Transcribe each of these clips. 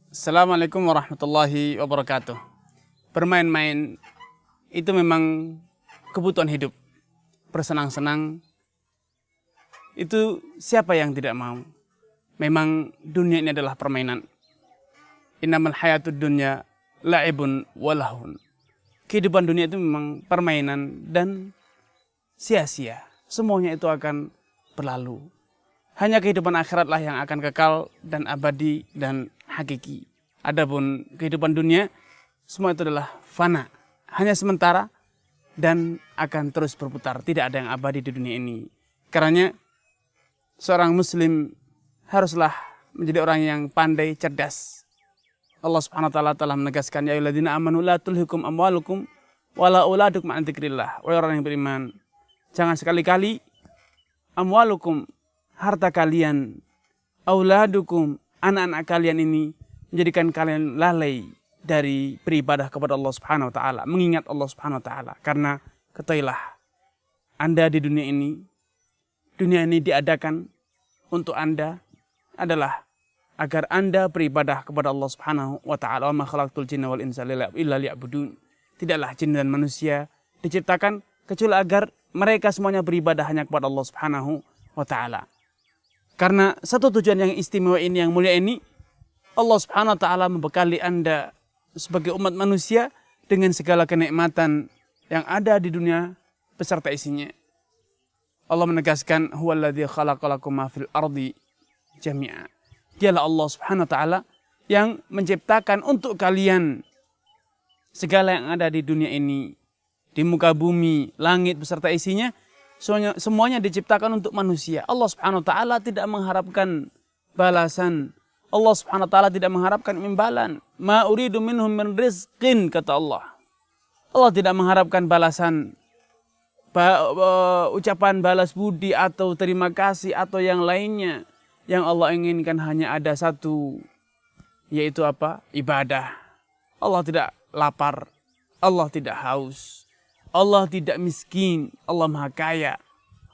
Assalamualaikum warahmatullahi wabarakatuh. Bermain-main itu memang kebutuhan hidup. Bersenang-senang itu siapa yang tidak mau? Memang dunia ini adalah permainan. Innamal hayatud dunya la'ibun walahun. Kehidupan dunia itu memang permainan dan sia-sia. Semuanya itu akan berlalu. Hanya kehidupan akhiratlah yang akan kekal dan abadi dan hakiki. Adapun kehidupan dunia, semua itu adalah fana. Hanya sementara dan akan terus berputar. Tidak ada yang abadi di dunia ini. Karena seorang muslim haruslah menjadi orang yang pandai, cerdas. Allah Subhanahu wa taala telah menegaskan, ya ayyuhalladzina amanu la tulhikum amwalukum wala auladukum an dzikrillah. Wahai orang yang beriman, jangan sekali-kali amwalukum, harta kalian, auladukum, anak-anak kalian ini menjadikan kalian lalai dari beribadah kepada Allah Subhanahu wa taala, mengingat Allah Subhanahu wa taala. Karena ketahuilah, Anda di dunia ini diadakan untuk Anda adalah agar Anda beribadah kepada Allah Subhanahu wa taala. Wa ma khalaqtul jinna wal insa illa liya'budun. Tidaklah jin dan manusia diciptakan kecuali agar mereka semuanya beribadah hanya kepada Allah Subhanahu wa taala. Karena satu tujuan yang istimewa ini, yang mulia ini, Allah Subhanahu wa taala membekali Anda sebagai umat manusia dengan segala kenikmatan yang ada di dunia beserta isinya. Allah menegaskan, huwallazi khalaqalakum ma fil ardi jami'a. Dialah Allah Subhanahu wa taala yang menciptakan untuk kalian segala yang ada di dunia ini, di muka bumi, langit beserta isinya. Semuanya diciptakan untuk manusia. Allah Subhanahu wa taala tidak mengharapkan balasan. Allah Subhanahu wa taala tidak mengharapkan imbalan. Ma uridu minhum min rizqin, kata Allah. Allah tidak mengharapkan balasan, ucapan balas budi atau terima kasih atau yang lainnya. Yang Allah inginkan hanya ada satu, yaitu apa? Ibadah. Allah tidak lapar, Allah tidak haus, Allah tidak miskin, Allah maha kaya,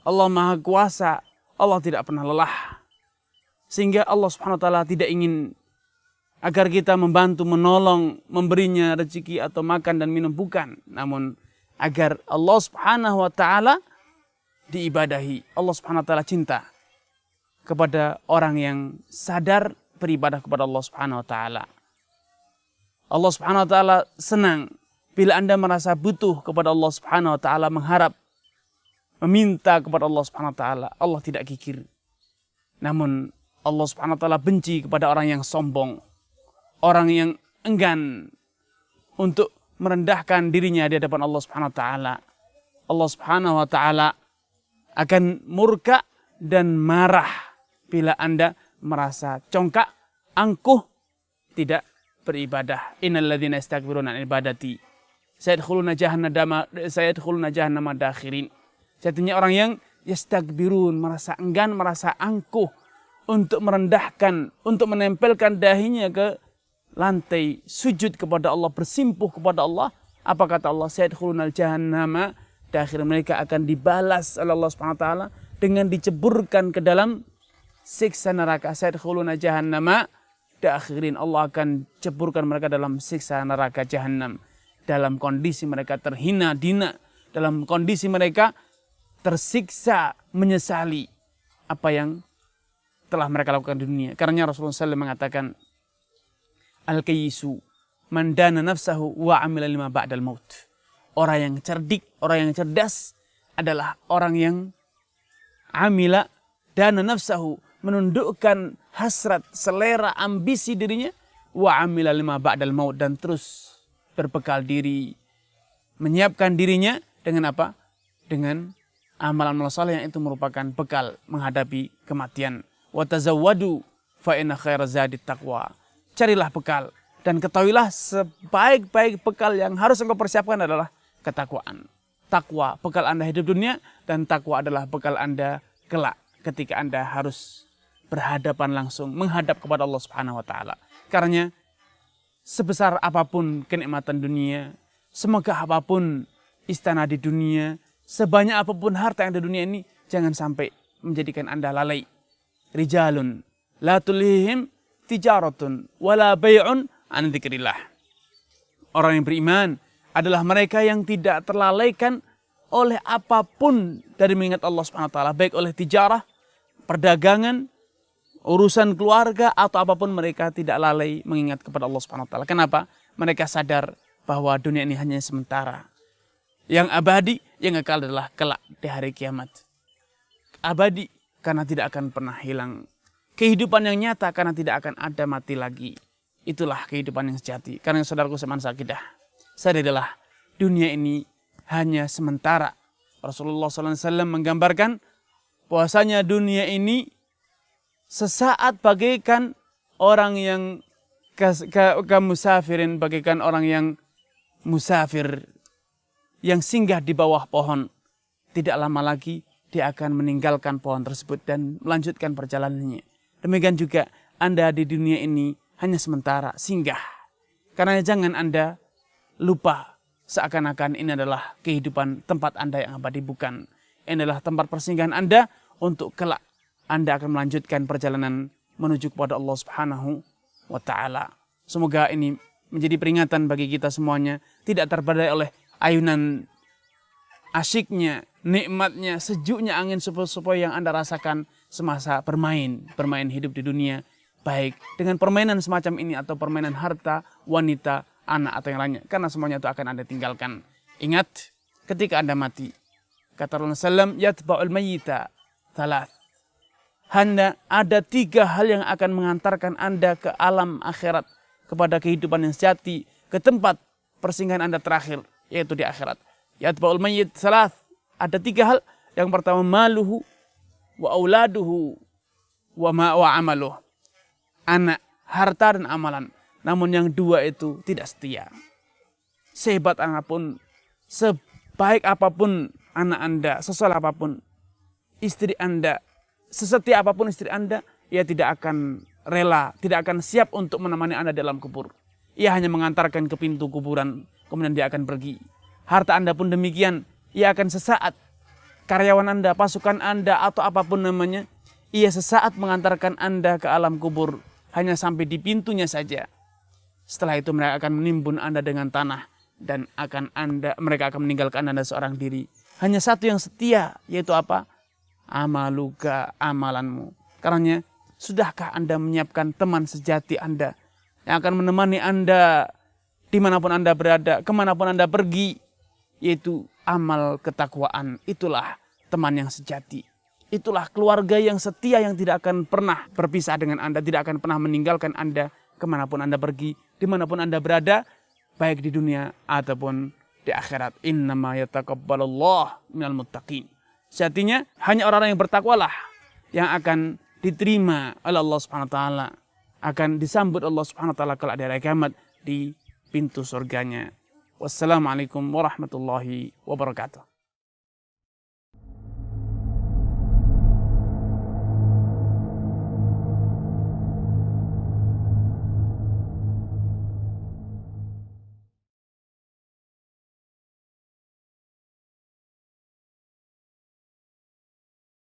Allah maha kuasa, Allah tidak pernah lelah. Sehingga Allah Subhanahu wa taala tidak ingin agar kita membantu, menolong, memberinya rezeki atau makan dan minum, bukan. Namun agar Allah Subhanahu wa taala diibadahi. Allah Subhanahu wa taala cinta kepada orang yang sadar beribadah kepada Allah Subhanahu wa taala. Allah Subhanahu wa taala senang bila Anda merasa butuh kepada Allah Subhanahu wa taala, mengharap, meminta kepada Allah Subhanahu wa taala. Allah tidak kikir. Namun Allah Subhanahu wa taala benci kepada orang yang sombong, orang yang enggan untuk merendahkan dirinya di hadapan Allah Subhanahu wa taala. Allah Subhanahu wa taala akan murka dan marah bila Anda merasa congkak, angkuh, tidak beribadah. Innal ladzina yastakbiruna an ibadati sayadkhuluna jahannama dakhirin. Satunya orang yang yastakbirun, merasa enggan, merasa angkuh untuk merendahkan, untuk menempelkan dahinya ke lantai, sujud kepada Allah, bersimpuh kepada Allah. Apa kata Allah? Sayadkhuluna jahannama dakhirin. Mereka akan dibalas oleh Allah Subhanahu wa taala dengan diceburkan ke dalam siksa neraka. Sayadkhuluna jahannama dakhirin. Allah akan ceburkan mereka dalam siksa neraka jahannam. Dalam kondisi mereka terhina dina, dalam kondisi mereka tersiksa, menyesali apa yang telah mereka lakukan di dunia. Karena Rasulullah SAW mengatakan, al-kayyisu man dana nafsahu wa amila lima ba'dal maut. Orang yang cerdik, orang yang cerdas adalah orang yang amila dana nafsahu, menundukkan hasrat, selera, ambisi dirinya, wa amila lima ba'dal maut, dan terus berbekal diri, menyiapkan dirinya dengan apa? Dengan amalan-amalan saleh yang itu merupakan bekal menghadapi kematian. Wa tazawwadu fa inna khairaz zadi taqwa. Carilah bekal dan ketahuilah sebaik-baik bekal yang harus engkau persiapkan adalah ketakwaan. Takwa, bekal Anda hidup dunia, dan takwa adalah bekal Anda kelak ketika Anda harus berhadapan langsung, menghadap kepada Allah Subhanahu wa taala. Karena sebesar apapun kenikmatan dunia, semegah apapun istana di dunia, sebanyak apapun harta yang ada di dunia ini, jangan sampai menjadikan Anda lalai. Rijalun la tulihim tijaratun wala bai'un an dzikrillah. Orang yang beriman adalah mereka yang tidak terlalaikan oleh apapun dari mengingat Allah Subhanahu wa taala, baik oleh tijarah, perdagangan, urusan keluarga atau apapun, mereka tidak lalai mengingat kepada Allah Subhanahu wa taala. Kenapa? Mereka sadar bahwa dunia ini hanya sementara. Yang abadi, yang kekal adalah kelak di hari kiamat. Abadi karena tidak akan pernah hilang. Kehidupan yang nyata karena tidak akan ada mati lagi. Itulah kehidupan yang sejati. Karena saudaraku seman sakidah, sadarilah dunia ini hanya sementara. Rasulullah SAW menggambarkan bahwasanya dunia ini sesaat bagaikan orang yang musafirin, bagaikan orang yang musafir yang singgah di bawah pohon. Tidak lama lagi dia akan meninggalkan pohon tersebut dan melanjutkan perjalanannya. Demikian juga Anda di dunia ini hanya sementara, singgah. Karena jangan Anda lupa seakan-akan ini adalah kehidupan tempat Anda yang abadi. Bukan. Ini adalah tempat persinggahan Anda untuk kelak Anda akan melanjutkan perjalanan menuju kepada Allah Subhanahu wa taala. Semoga ini menjadi peringatan bagi kita semuanya, tidak terbadai oleh ayunan asyiknya, nikmatnya, sejuknya angin sepoi-sepoi yang Anda rasakan semasa bermain hidup di dunia, baik dengan permainan semacam ini atau permainan harta, wanita, anak atau yang lainnya, karena semuanya itu akan Anda tinggalkan. Ingat, ketika Anda mati, kata Rasulullah SAW, yatba'ul mayyita thalath. Hanya ada 3 hal yang akan mengantarkan Anda ke alam akhirat, kepada kehidupan yang sejati, ke tempat persinggahan Anda terakhir, yaitu di akhirat. Yatba'ul mayyit thalath. Ada 3 hal. Yang pertama, maluhu wa auladuhu wa amaluh. Anak, harta dan amalan. Namun yang 2 itu tidak setia. Sehebat apapun, sebaik apapun anak Anda, sesoleh apapun istri Anda, sesetia apapun istri Anda, ia tidak akan rela, tidak akan siap untuk menemani Anda dalam kubur. Ia hanya mengantarkan ke pintu kuburan, kemudian dia akan pergi. Harta Anda pun demikian, ia akan sesaat. Karyawan Anda, pasukan Anda, atau apapun namanya, ia sesaat mengantarkan Anda ke alam kubur, hanya sampai di pintunya saja. Setelah itu mereka akan menimbun Anda dengan tanah, dan mereka akan meninggalkan Anda seorang diri. Hanya satu yang setia, yaitu apa? Amaluka, amalanmu. Karena sudahkah Anda menyiapkan teman sejati Anda yang akan menemani Anda dimanapun Anda berada, kemanapun Anda pergi, yaitu amal ketakwaan. Itulah teman yang sejati. Itulah keluarga yang setia yang tidak akan pernah berpisah dengan Anda, tidak akan pernah meninggalkan Anda kemanapun Anda pergi, dimanapun Anda berada, baik di dunia ataupun di akhirat. Innama yataqabbalullah minal muttaqin. Sejatinya hanya orang-orang yang bertakwalah yang akan diterima oleh Allah Subhanahu wa taala, akan disambut Allah Subhanahu wa taala kelak di hari kiamat di pintu surganya. Wassalamualaikum warahmatullahi wabarakatuh.